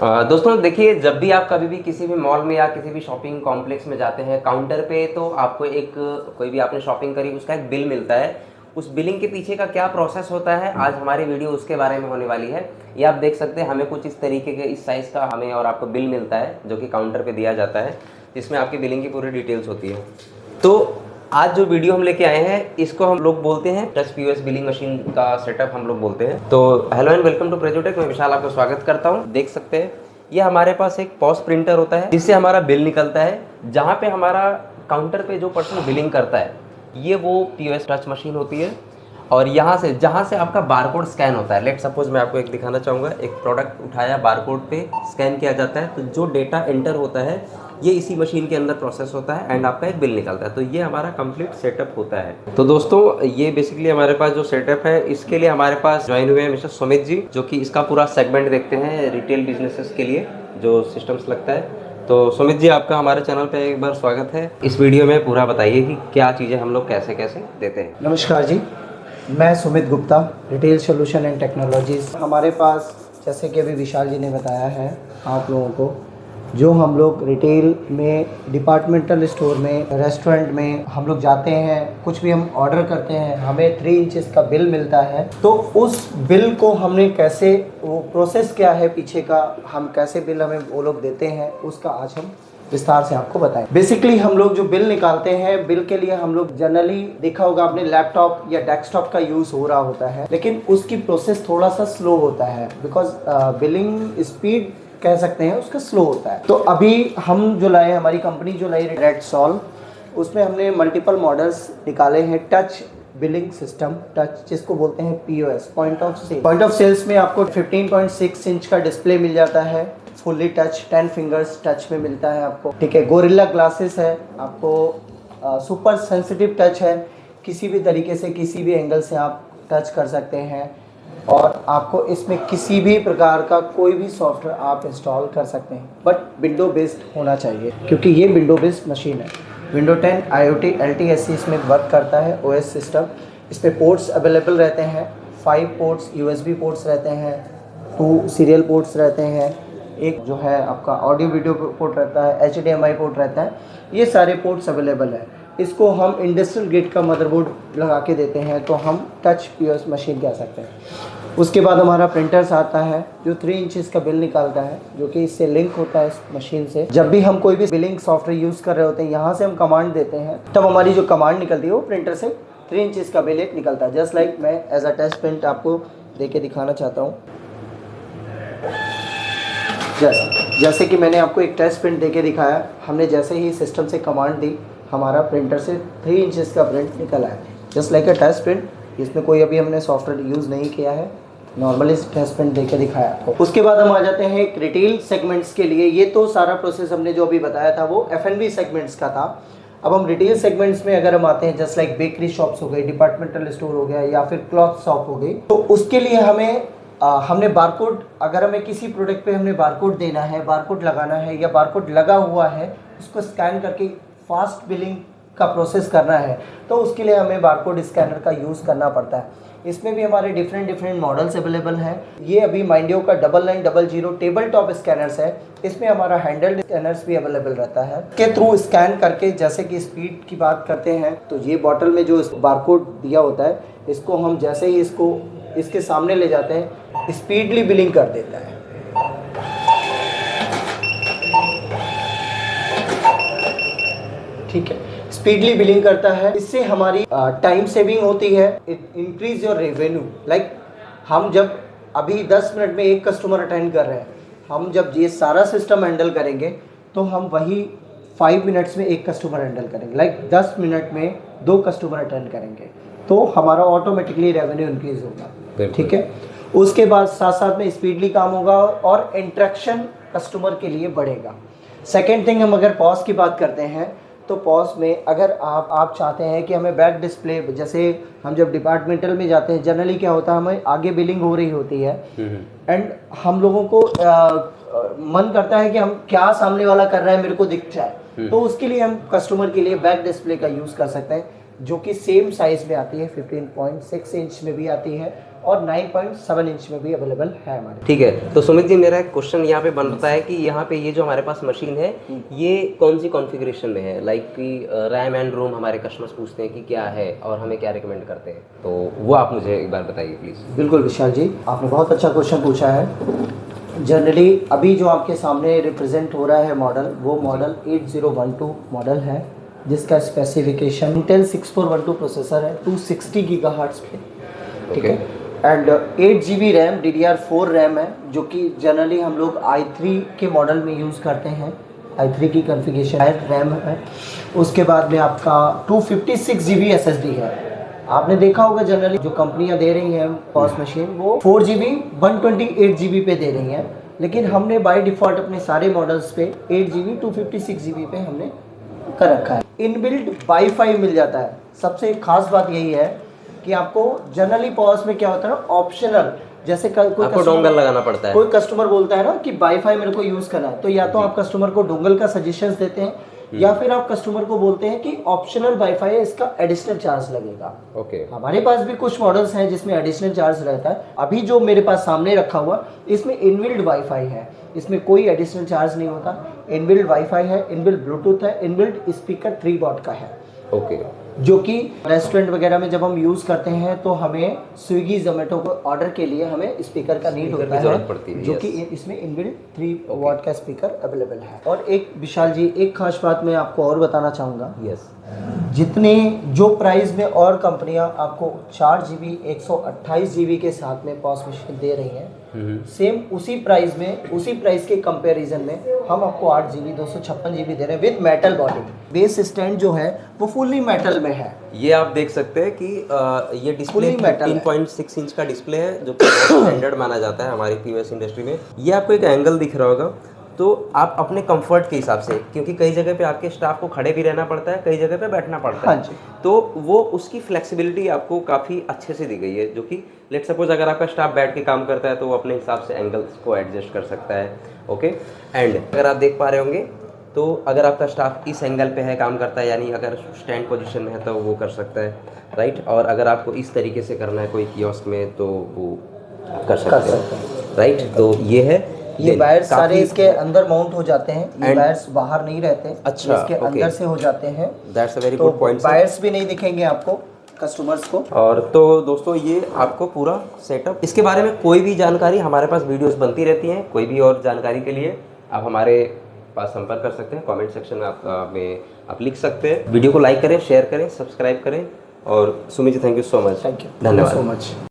दोस्तों देखिए, जब भी आप कभी भी किसी भी मॉल में या किसी भी शॉपिंग कॉम्प्लेक्स में जाते हैं, काउंटर पे तो आपको एक कोई भी आपने शॉपिंग करी उसका एक बिल मिलता है। उस बिलिंग के पीछे का क्या प्रोसेस होता है, आज हमारी वीडियो उसके बारे में होने वाली है। ये आप देख सकते हैं, हमें कुछ इस तरीके के इस साइज़ का हमें और आपको बिल मिलता है जो कि काउंटर पे दिया जाता है, जिसमें आपकी बिलिंग की पूरी डिटेल्स होती है। तो आज जो वीडियो हम लेके आए हैं, इसको हम लोग बोलते हैं टच पीओएस बिलिंग मशीन का सेटअप हम लोग बोलते हैं। तो हेलो एंड वेलकम टू प्रेजोटेक, मैं विशाल आपका स्वागत करता हूँ। देख सकते हैं ये हमारे पास एक पॉस प्रिंटर होता है जिससे हमारा बिल निकलता है, जहाँ पे हमारा काउंटर पे जो पर्सन बिलिंग करता है ये वो पीओएस टच मशीन होती है। और यहाँ से जहाँ से आपका बारकोड स्कैन होता है, लेट सपोज मैं आपको एक दिखाना चाहूँगा, एक प्रोडक्ट उठाया, बारकोड पे स्कैन किया जाता है, तो जो डेटा एंटर होता है ये इसी मशीन के अंदर प्रोसेस होता है एंड आपका एक बिल निकलता है। तो ये हमारा कंप्लीट सेटअप होता है। तो दोस्तों ये बेसिकली हमारे पास जो सेटअप है, इसके लिए हमारे पास ज्वाइन हुए हैं मिस्टर सुमित जी, जो कि इसका पूरा सेगमेंट देखते हैं रिटेल बिजनेसेस के लिए जो सिस्टम्स लगता है। तो सुमित जी, आपका हमारे चैनल पे एक बार स्वागत है। इस वीडियो में पूरा बताइए कि क्या चीज़ें हम लोग कैसे कैसे देते हैं। नमस्कार जी, मैं Sumit Gupta, retail solution and technologies. हमारे पास जैसे कि अभी विशाल जी ने बताया है आप लोगों को, जो हम लोग रिटेल में, डिपार्टमेंटल स्टोर में, रेस्टोरेंट में हम लोग जाते हैं, कुछ भी हम ऑर्डर करते हैं, हमें 3 इंचेस का बिल मिलता है। तो उस बिल को हमने कैसे, वो प्रोसेस क्या है पीछे का, हम कैसे बिल हमें वो लोग देते हैं, उसका आज हम विस्तार से आपको बताएं। बेसिकली हम लोग जो बिल निकालते हैं, बिल के लिए हम लोग जनरली देखा होगा आपने लैपटॉप या डेस्कटॉप का यूज़ हो रहा होता है, लेकिन उसकी प्रोसेस थोड़ा सा स्लो होता है, बिकॉज बिलिंग स्पीड कह सकते हैं उसका स्लो होता है। तो अभी हम जो लाए, हमारी कंपनी जो लाई रेडसॉल्व, उसमें हमने मल्टीपल मॉडल्स निकाले हैं टच बिलिंग सिस्टम, टच जिसको बोलते हैं POS, point of sale. Point of sales में आपको 15.6 इंच का डिस्प्ले मिल जाता है, फुल्ली टच, 10 फिंगर्स टच में मिलता है आपको, ठीक है। गोरिल्ला ग्लासेस है आपको, सुपर सेंसिटिव टच है, किसी भी तरीके से किसी भी एंगल से आप टच कर सकते हैं, और आपको इसमें किसी भी प्रकार का कोई भी सॉफ्टवेयर आप इंस्टॉल कर सकते हैं, बट विंडो बेस्ड होना चाहिए क्योंकि ये विंडो बेस्ड मशीन है। विंडो 10 IoT LTSC इसमें वर्क करता है, OS सिस्टम। इस पर पोर्ट्स अवेलेबल रहते हैं, 5 पोर्ट्स USB पोर्ट्स रहते हैं, 2 सीरियल पोर्ट्स रहते हैं, एक जो है आपका ऑडियो वीडियो पोर्ट रहता है, HDMI पोर्ट रहता है, ये सारे पोर्ट्स अवेलेबल है। इसको हम इंडस्ट्रियल ग्रेड का मदरबोर्ड लगा के देते हैं, तो हम टच पीओएस मशीन कह सकते हैं। उसके बाद हमारा प्रिंटर्स आता है जो 3 इंचेस का बिल निकालता है, जो कि इससे लिंक होता है इस मशीन से। जब भी हम कोई भी बिलिंग सॉफ्टवेयर यूज़ कर रहे होते हैं, यहाँ से हम कमांड देते हैं, तब हमारी जो कमांड निकलती है वो प्रिंटर से 3 इंचेस का बिल एक निकलता है। जस्ट लाइक मैं एज अ टेस्ट प्रिंट आपको दे के दिखाना चाहता हूँ। जैसे कि मैंने आपको एक टेस्ट प्रिंट देके दिखाया, हमने जैसे ही सिस्टम से कमांड दी, हमारा प्रिंटर से 3 इंचेस का प्रिंट निकल आया, just like a test print. इसमें कोई अभी हमने सॉफ्टवेयर यूज़ नहीं किया है, नॉर्मली टेस्ट प्रिंट देके दिखाया आपको। उसके बाद हम आ जाते हैं एक रिटेल सेगमेंट्स के लिए। ये तो सारा प्रोसेस हमने जो अभी बताया था वो F&B सेगमेंट्स का था। अब हम रिटेल सेगमेंट्स में अगर हम आते हैं, जस्ट लाइक बेकरी शॉप्स हो गई, डिपार्टमेंटल स्टोर हो गया, या फिर क्लॉथ शॉप हो गई, तो उसके लिए हमें हमने बारकोड, अगर हमें किसी प्रोडक्ट पे हमने बारकोड देना है, बारकोड लगाना है, या बारकोड लगा हुआ है उसको स्कैन करके फास्ट बिलिंग का प्रोसेस करना है, तो उसके लिए हमें बारकोड स्कैनर का यूज़ करना पड़ता है। इसमें भी हमारे डिफरेंट मॉडल्स अवेलेबल हैं। ये अभी माइंडियो का 9900 टेबल टॉप स्कैनर्स है, इसमें हमारा हैंडल्ड स्कैनर्स भी अवेलेबल रहता है, के थ्रू स्कैन करके, जैसे कि स्पीड की बात करते हैं, तो ये बॉटल में जो बारकोड दिया होता है, इसको हम जैसे ही इसको इसके सामने ले जाते हैं, स्पीडली बिलिंग कर देता है। ठीक है, स्पीडली बिलिंग करता है। इससे हमारी टाइम सेविंग होती है, it increase your revenue. Like हम जब अभी 10 मिनट में एक कस्टमर अटेंड कर रहे हैं, हम जब ये सारा सिस्टम हैंडल करेंगे तो हम वही 5 मिनट्स में एक कस्टमर हैंडल करेंगे। लाइक 10 मिनट में 2 कस्टमर अटेंड करेंगे, तो हमारा ऑटोमेटिकली रेवेन्यू इंक्रीज होगा। ठीक है, उसके बाद साथ साथ में स्पीडली काम होगा और इंटरेक्शन कस्टमर के लिए बढ़ेगा। सेकेंड थिंग, हम अगर पॉज की बात करते हैं, तो पॉज में अगर आप चाहते हैं कि हमें बैक डिस्प्ले, जैसे हम जब डिपार्टमेंटल में जाते हैं, जनरली क्या होता है, हमें आगे बिलिंग हो रही होती है एंड हम लोगों को मन करता है कि हम क्या सामने वाला कर रहा है मेरे को दिख जाए, तो उसके लिए हम कस्टमर के लिए बैक डिस्प्ले का यूज़ कर सकते हैं, जो कि सेम साइज में आती है, 15.6 इंच में भी आती है और 9.7 इंच में भी अवेलेबल है हमारे। ठीक है, तो सुमित जी मेरा एक क्वेश्चन यहाँ पे बनता है कि यहाँ पे ये जो हमारे पास मशीन है ये कौन सी कॉन्फ़िगरेशन में है, लाइक कि रैम एंड रोम हमारे कस्टमर्स पूछते हैं कि क्या है और हमें क्या रिकमेंड करते हैं, तो वो आप मुझे एक बार बताइए प्लीज़। बिल्कुल विशाल जी, आपने बहुत अच्छा क्वेश्चन पूछा है। जनरली अभी जो आपके सामने रिप्रेजेंट हो रहा है मॉडल, वो मॉडल 8012 मॉडल है, जिसका स्पेसिफिकेशन इंटेल 6412 प्रोसेसर है, 260 गीगाहर्ट्ज़ पे, ठीक है, and 8 GB RAM DDR4 RAM है, जो कि जनरली हम लोग i3 के मॉडल में यूज़ करते हैं। i3 की कॉन्फ़िगरेशन रैम है। उसके बाद में आपका 256 GB SSD है। आपने देखा होगा जनरली जो कंपनियां दे रही हैं पॉस मशीन, वो 4 GB 128 GB पे दे रही हैं, लेकिन हमने बाय डिफ़ॉल्ट अपने सारे मॉडल्स पे 8 GB 256 GB पे हमने कर रखा है। इनबिल्ट वाईफाई मिल जाता है। सबसे खास बात यही है कि आपको जनरली पॉस में क्या होता है ना, ऑप्शनल, जैसे कोई आपको डोंगल लगाना पड़ता है। कोई कस्टमर बोलता है ना कि वाईफाई मेरे को यूज़ करना है, तो या तो आप कस्टमर को डोंगल का सजेशंस देते हैं, या फिर आप कस्टमर को बोलते हैं कि ऑप्शनल वाईफाई है, इसका एडिशनल चार्ज लगेगा। ओके, हमारे पास भी कुछ मॉडल्स हैं जिसमें एडिशनल चार्ज रहता है। अभी जो मेरे पास सामने रखा हुआ, इसमें इनबिल्ट वाईफाई है, इसमें कोई एडिशनल चार्ज नहीं होता। इनबिल्ट वाईफाई है, इनबिल्ट ब्लूटूथ है, इनबिल्ट स्पीकर 3 वॉट का है। ओके, जो कि रेस्टोरेंट वगैरह में जब हम यूज़ करते हैं तो हमें स्विगी जोमेटो को ऑर्डर के लिए हमें स्पीकर का नीड होता है, जरूरत पड़ती है, जो कि इसमें इनबिल्ट 3 वॉट का स्पीकर अवेलेबल है। और एक विशाल जी, एक खास बात मैं आपको और बताना चाहूँगा। यस, जितने जो प्राइस में और कंपनियां आपको 4 GB 128 GB के साथ में पॉस मशीन दे रही हैं, सेम उसी प्राइस में, उसी प्राइस के कंपैरिजन में हम आपको 8 GB 256 GB दे रहे हैं with metal body. Base stand जो है वो फुल्ली मेटल में है। ये आप देख सकते हैं कि ये डिस्प्ले Fully metal है। 13.6 इंच का डिस्प्ले है, जो कि स्टैंडर्ड माना जाता है हमारी पीओएस इंडस्ट्री में। ये आपको एक एंगल दिख रहा होगा, तो आप अपने कंफर्ट के हिसाब से, क्योंकि कई जगह पे आपके स्टाफ को खड़े भी रहना पड़ता है, कई जगह पे बैठना पड़ता है, हाँ जी। तो वो उसकी फ्लेक्सिबिलिटी आपको काफ़ी अच्छे से दी गई है, जो कि लेट सपोज अगर आपका स्टाफ बैठ के काम करता है तो वो अपने हिसाब से एंगल्स को एडजस्ट कर सकता है। ओके, एंड अगर आप देख पा रहे होंगे तो अगर आपका स्टाफ इस एंगल पे है काम करता है, यानी अगर स्टैंड पोजीशन में है तो वो कर सकता है, राइट। और अगर आपको इस तरीके से करना है कोई कियोस्क में तो वो कर सकते हैं, राइट। तो ये है, ये वायर्स सारे इसके अंदर माउंट हो जाते हैं, ये वायर्स बाहर नहीं रहते। अच्छा, इसके अंदर से हो जाते हैं। दैट्स अ वेरी तो गुड पॉइंट। वायर्स भी नहीं दिखेंगे आपको कस्टमर्स को। और तो दोस्तों ये आपको पूरा सेटअप, इसके बारे में कोई भी जानकारी, हमारे पास वीडियोस बनती रहती हैं, कोई भी और जानकारी के लिए आप हमारे पास संपर्क कर सकते हैं। कमेंट सेक्शन में आप लिख सकते हैं। वीडियो को लाइक करें, शेयर करें, सब्सक्राइब करें। और Sumit ji, thank you so much. Thank you, धन्यवाद सो मच।